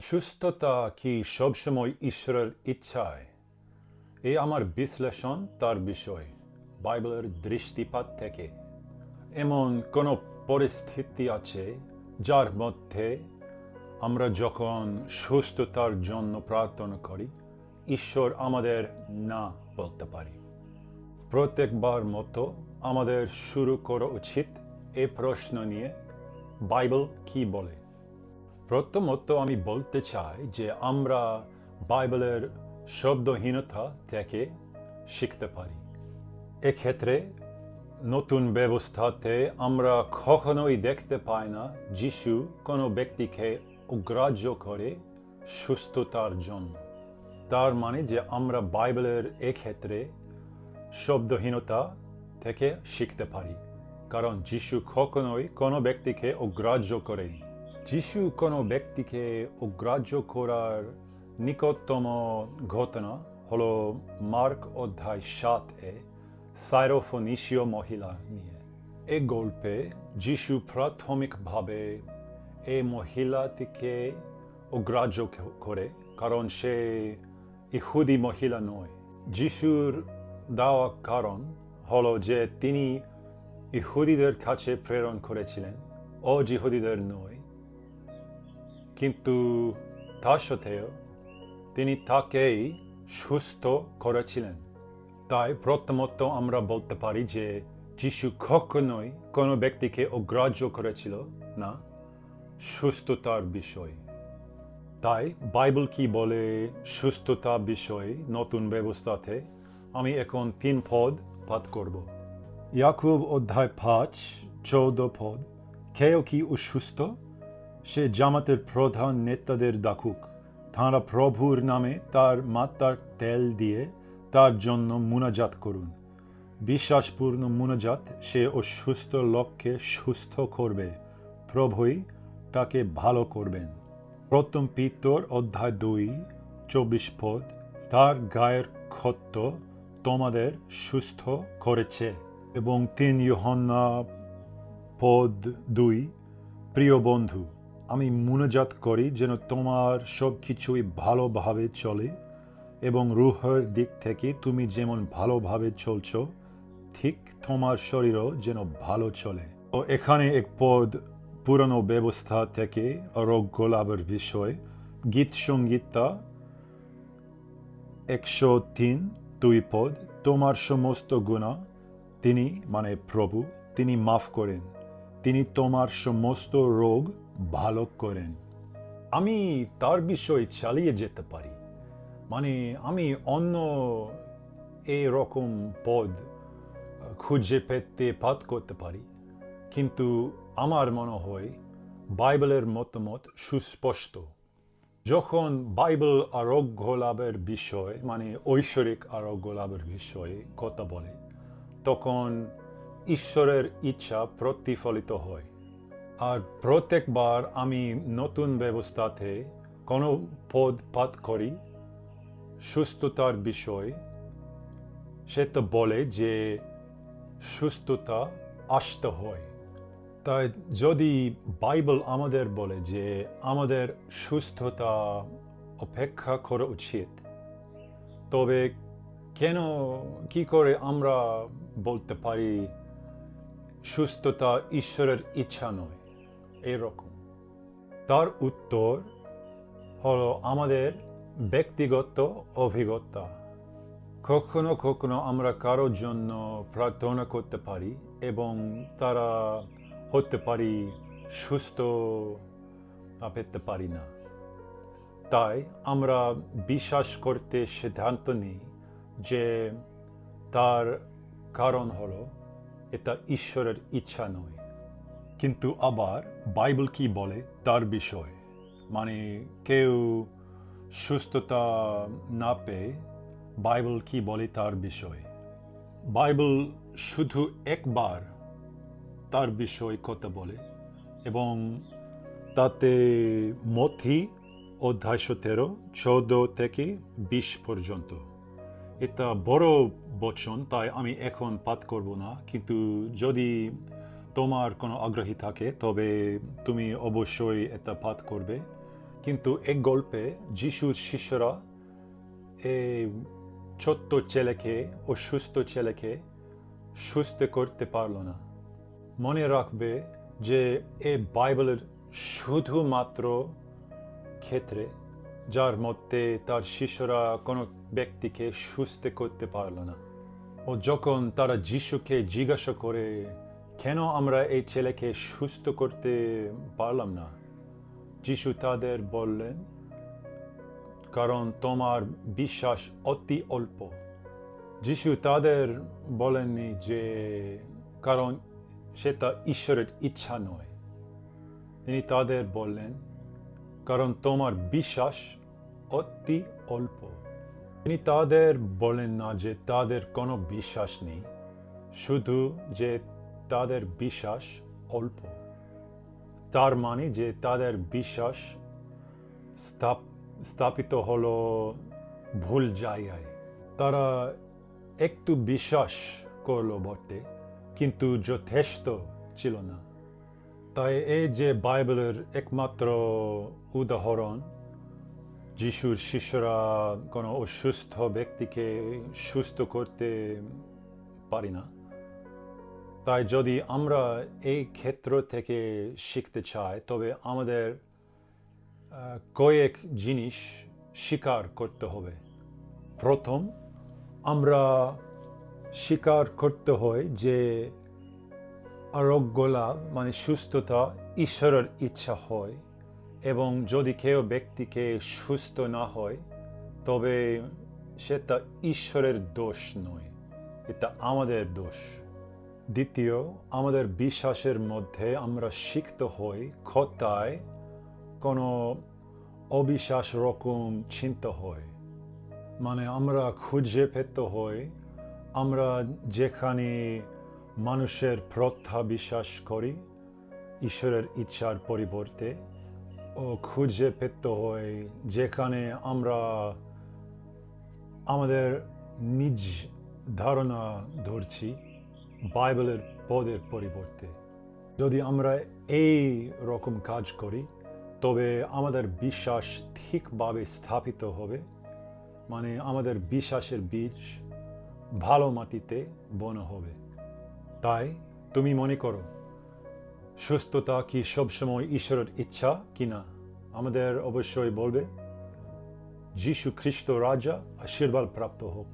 সুস্থতা কি সবসময় ঈশ্বরের ইচ্ছায়? এই আমার বিশ্লেষণ তার বিষয় বাইবেলের দৃষ্টিপাত থেকে। এমন কোনো পরিস্থিতি আছে যার মধ্যে আমরা যখন সুস্থতার জন্য প্রার্থনা করি, ঈশ্বর আমাদের না বলতে পারি। প্রত্যেকবার মতো আমাদের শুরু করা উচিত এই প্রশ্ন নিয়ে, বাইবেল কি বলে। প্রথমত আমি বলতে চাই যে আমরা বাইবেলের শব্দহীনতা থেকে শিখতে পারি। এক্ষেত্রে নতুন ব্যবস্থাতে আমরা কখনোই দেখতে পাই না যিশু কোনো ব্যক্তিকে অগ্রাহ্য করে সুস্থতার জন্য। তার মানে যে আমরা বাইবেলের এক্ষেত্রে শব্দহীনতা থেকে শিখতে পারি, কারণ যিশু কখনোই কোনো ব্যক্তিকে অগ্রাহ্য করেনি। যিশু কোনো ব্যক্তিকে অগ্রাহ্য করার নিকটতম ঘটনা হল মার্ক অধ্যায় 7-এ সাইরোফোনিসীয় মহিলা নিয়ে। এই গল্পে যিশু প্রাথমিকভাবে এই মহিলাটিকে অগ্রাহ্য করে, কারণ সে ইহুদি মহিলা নয়। যিশুর দেওয়া কারণ হলো যে তিনি ইহুদিদের কাছে প্রেরণ করেছিলেন, অজিহুদিদের নয়। কিন্তু তা সত্ত্বেও তিনি তাকেই সুস্থ করেছিলেন। তাই প্রথমত আমরা বলতে পারি যে যিশু কখনোই কোনো ব্যক্তিকে অগ্রাহ্য করেছিল না সুস্থতার বিষয়। তাই বাইবেল কি বলে সুস্থতা বিষয়ে নতুন ব্যবস্থাতে, আমি এখন 3 পদ পাঠ করব। ইয়াকুব অধ্যায় 5-14 পদ। কেউ কি অসুস্থ? সে জামাতের প্রধান নেতাদের ডাকুক। তাঁরা প্রভুর নামে তার মাথার তেল দিয়ে তার জন্য মুনাজাত করুন। বিশ্বাসপূর্ণ মুনাজাত সে অসুস্থ লোককে সুস্থ করবে, প্রভুই তাকে ভালো করবেন। প্রথম পিতর অধ্যায় 2-24 পদ। তার গায়ের ক্ষত তোমাদের সুস্থ করেছে। এবং 3 ইউহান্না পদ 2। প্রিয় বন্ধু, আমি মুনাজাত করি যেন তোমার সব কিছুই ভালোভাবে চলে এবং রূহের দিক থেকে তুমি যেমন ভালোভাবে চলছো, ঠিক তোমার শরীরও যেন ভালো চলে। ও এখানে এক পদ পুরনো ব্যবস্থা থেকে আরোগ্য লাভের বিষয়। গীত সংগীতা 103-2 পদ। তোমার সমস্ত গুনাহ তিনি, মানে প্রভু, তিনি মাফ করেন। তিনি তোমার সমস্ত রোগ ভালো করেন। আমি তার বিষয়ে চালিয়ে যেতে পারি, মানে আমি অন্য এরকম পদ খুঁজে পেতে পাঠ করতে পারি, কিন্তু আমার মনে হয় বাইবেলের মতামত সুস্পষ্ট। যখন বাইবেল আরোগ্য লাভের বিষয়, মানে ঐশ্বরিক আরোগ্য লাভের বিষয়ে কথা বলে, তখন ঈশ্বরের ইচ্ছা প্রতিফলিত হয়। আর প্রত্যেকবার আমি নতুন ব্যবস্থাতে কোনো পদ পাঠ করি সুস্থতার বিষয়, সেটা বলে যে সুস্থতা আসতে হয়। তাই যদি বাইবেল আমাদের বলে যে আমাদের সুস্থতা অপেক্ষা করা উচিত, তবে কি করে আমরা বলতে পারি সুস্থতা ঈশ্বরের ইচ্ছা নয় এরকম? তার উত্তর হলো আমাদের ব্যক্তিগত অভিজ্ঞতা। কখনো কখনো আমরা কারোর জন্য প্রার্থনা করতে পারি এবং তারা হতে পারি সুস্থ পেতে পারি না। তাই আমরা বিশ্বাস করতে সিদ্ধান্ত নিই যে তার কারণ হলো এটা ঈশ্বরের ইচ্ছা নয়। কিন্তু আবার বাইবেল কি বলে তার বিষয়, মানে কেউ সুস্থতা না পেয়ে বাইবেল কি বলে তার বিষয়। বাইবেল শুধু একবার তার বিষয় কথা বলে, এবং তাতে মথি অধ্যায় 17-14-20 পর্যন্ত। এটা বড় বচন, তাই আমি এখন পাঠ করব না, কিন্তু যদি তোমার কোনো আগ্রহী থাকে তবে তুমি অবশ্যই এটা পাঠ করবে। কিন্তু এই গল্পে যিশুর শিষ্যরা এই ছোট্ট ছেলেকে অসুস্থ ছেলেকে সুস্থ করতে পারল না। মনে রাখবে যে এই বাইবেলের শুধুমাত্র ক্ষেত্রে যার মধ্যে তার শিষ্যরা কোনো ব্যক্তিকে সুস্থ করতে পারল না। ও যখন তারা যিশুকে জিজ্ঞাসা করে কেন আমরা এই ছেলেকে সুস্থ করতে পারলাম না, যিশু তাদের বললেন, কারণ তোমার বিশ্বাস অতি অল্প। যিশু তাদের বলেননি যে কারণ সেটা ঈশ্বরের ইচ্ছা নয়। তিনি তাদের বললেন কারণ তোমার বিশ্বাস অতি অল্প। তিনি তাদের বলেন না যে তাদের কোনো বিশ্বাস নেই, শুধু যে তাদের বিশ্বাস অল্প। তার মানে যে তাদের বিশ্বাস স্থাপিত হলো ভুল জায়গায়। তারা একটু বিশ্বাস করলো বটে, কিন্তু যথেষ্ট ছিল না। তাই এই যে বাইবেলের একমাত্র উদাহরণ, যিশুর শিষ্যরা কোনো অসুস্থ ব্যক্তিকে সুস্থ করতে পারি না। তাই যদি আমরা এই ক্ষেত্র থেকে শিখতে চাই, তবে আমাদের কয়েক জিনিস স্বীকার করতে হবে। প্রথম, আমরা স্বীকার করতে হয় যে আরোগ্য লাভ মানে সুস্থতা ঈশ্বরের ইচ্ছা হয়, এবং যদি কেউ ব্যক্তিকে সুস্থ না হয় তবে সেটা ঈশ্বরের দোষ নয়, এটা আমাদের দোষ। দ্বিতীয়, আমাদের বিশ্বাসের মধ্যে আমরা শিখতে হই কোথায় কোনো অবিশ্বাস রকম চিন্তা হয়। মানে আমরা খুঁজে পেতে হয় আমরা যেখানে মানুষের প্রথা বিশ্বাস করি ঈশ্বরের ইচ্ছার পরিবর্তে, ও খুঁজে পেতে হয় যেখানে আমরা আমাদের নিজ ধারণা ধরছি বাইবেলের পদের পরিবর্তে। যদি আমরা এই রকম কাজ করি তবে আমাদের বিশ্বাস ঠিকভাবে স্থাপিত হবে, মানে আমাদের বিশ্বাসের বীজ ভালো মাটিতে বোনা হবে। তাই তুমি মনে করো সুস্থতা কি সবসময় ঈশ্বরের ইচ্ছা কিনা? আমাদের অবশ্যই বলবে। যিশু খ্রিস্ট রাজা আশীর্বাদ প্রাপ্ত হোক।